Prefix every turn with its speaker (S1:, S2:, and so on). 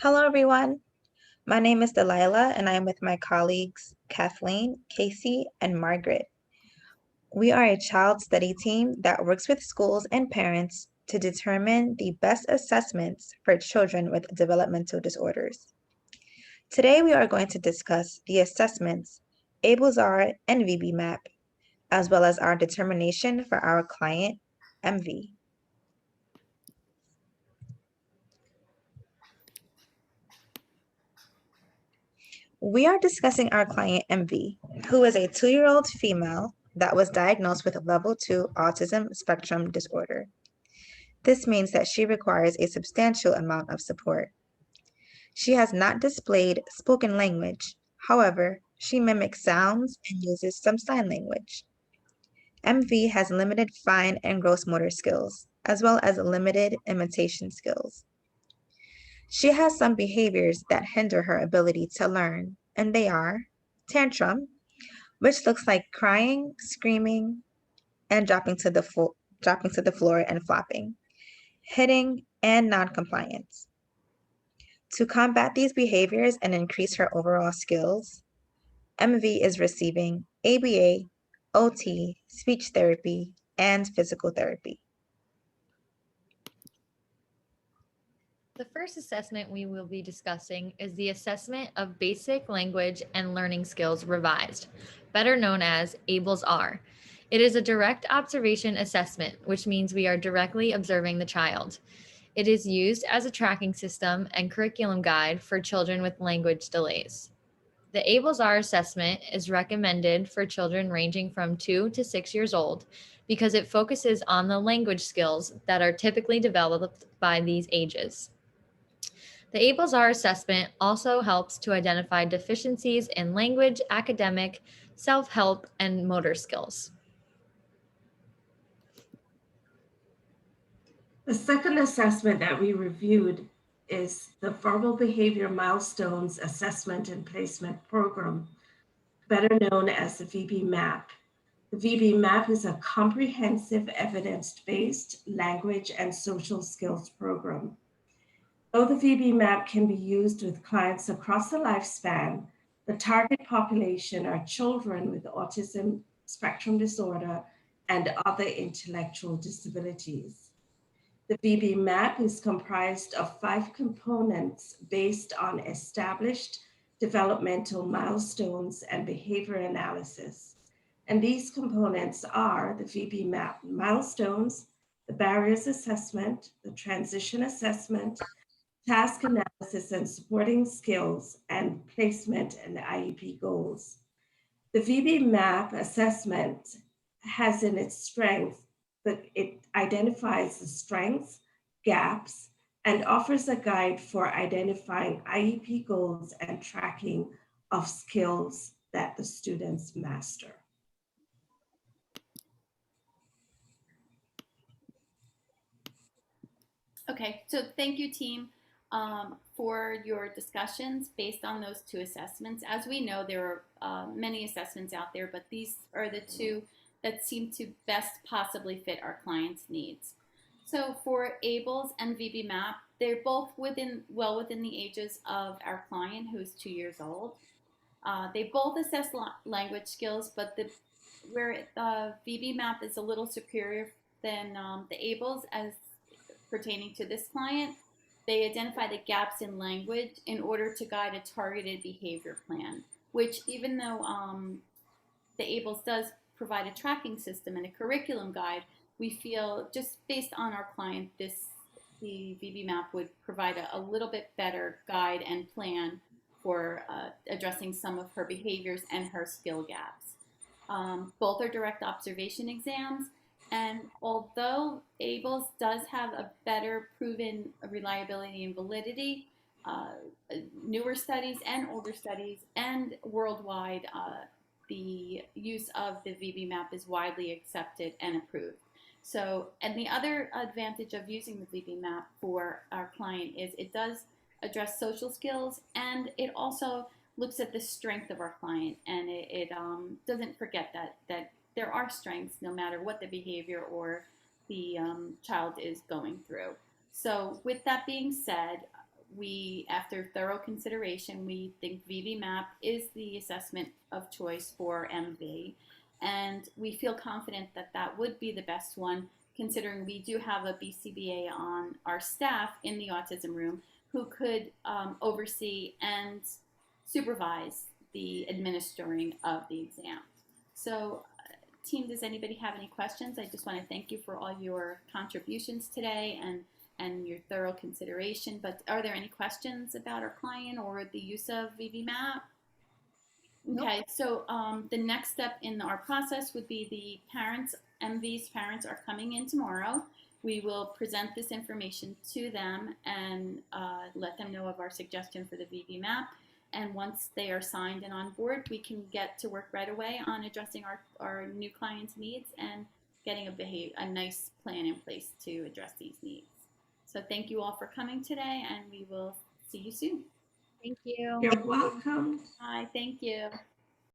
S1: Hello, everyone. My name is Delilah, and I am with my colleagues Kathleen, Casey, and Margaret. We are a child study team that works with schools and parents to determine the best assessments for children with developmental disorders. Today, we are going to discuss the assessments ABLES-R and VB-MAP, as well as our determination for our client, MV. We are discussing our client MV, who is a 2-year-old female that was diagnosed with level 2 autism spectrum disorder. This means that she requires a substantial amount of support. She has not displayed spoken language. However, she mimics sounds and uses some sign language. MV has limited fine and gross motor skills, as well as limited imitation skills. She has some behaviors that hinder her ability to learn, and they are tantrum, which looks like crying, screaming, and dropping to the floor and flopping, hitting, and noncompliance. To combat these behaviors and increase her overall skills, MV is receiving ABA, OT, speech therapy, and physical therapy.
S2: The first assessment we will be discussing is the Assessment of Basic Language and Learning Skills Revised, better known as ABLES-R. It is a direct observation assessment, which means we are directly observing the child. It is used as a tracking system and curriculum guide for children with language delays. The ABLES-R assessment is recommended for children ranging from 2 to 6 years old because it focuses on the language skills that are typically developed by these ages. The ABLES-R assessment also helps to identify deficiencies in language, academic, self-help, and motor skills.
S3: The second assessment that we reviewed is the Verbal Behavior Milestones Assessment and Placement Program, better known as the VB-MAP. The VB-MAP is a comprehensive evidence-based language and social skills program. Though the VB-MAP can be used with clients across the lifespan, the target population are children with autism spectrum disorder and other intellectual disabilities. The VB-MAP is comprised of 5 components based on established developmental milestones and behavior analysis. And these components are the VB-MAP milestones, the barriers assessment, the transition assessment, task analysis and supporting skills, and placement and IEP goals. The VB-MAP assessment has in its strength that it identifies the strengths, gaps, and offers a guide for identifying IEP goals and tracking of skills that the students master.
S4: Okay, so thank you, team, for your discussions based on those 2 assessments. As we know, there are many assessments out there, but these are the 2 that seem to best possibly fit our clients' needs. So for ABLES and VB-MAP, they're both well within the ages of our client, who's 2 years old. They both assess language skills, but where the VB-MAP is a little superior than the ABLES as pertaining to this client, they identify the gaps in language in order to guide a targeted behavior plan, which even though the ABLES does provide a tracking system and a curriculum guide, we feel just based on our client, the VB-MAP would provide a little bit better guide and plan for addressing some of her behaviors and her skill gaps. Both are direct observation exams, and although ABLES does have a better proven reliability and validity, newer studies and older studies and worldwide, the use of the VB-MAP is widely accepted and approved. So, and the other advantage of using the VB-MAP for our client is it does address social skills, and it also looks at the strength of our client, and it doesn't forget that there are strengths no matter what the behavior or the child is going through. So with that being said, after thorough consideration, we think VB-MAP is the assessment of choice for MV. And we feel confident that that would be the best one, considering we do have a BCBA on our staff in the autism room who could oversee and supervise the administering of the exam. So, team, does anybody have any questions? I just want to thank you for all your contributions today and your thorough consideration. But are there any questions about our client or the use of VB-MAP? Okay, so the next step in our process would be the parents, MV's parents are coming in tomorrow. We will present this information to them and let them know of our suggestion for the VB-MAP. And once they are signed and on board, we can get to work right away on addressing our new clients' needs and getting a nice plan in place to address these needs. So thank you all for coming today, and we will see you soon.
S2: Thank you.
S3: You're welcome.
S4: Bye, thank you.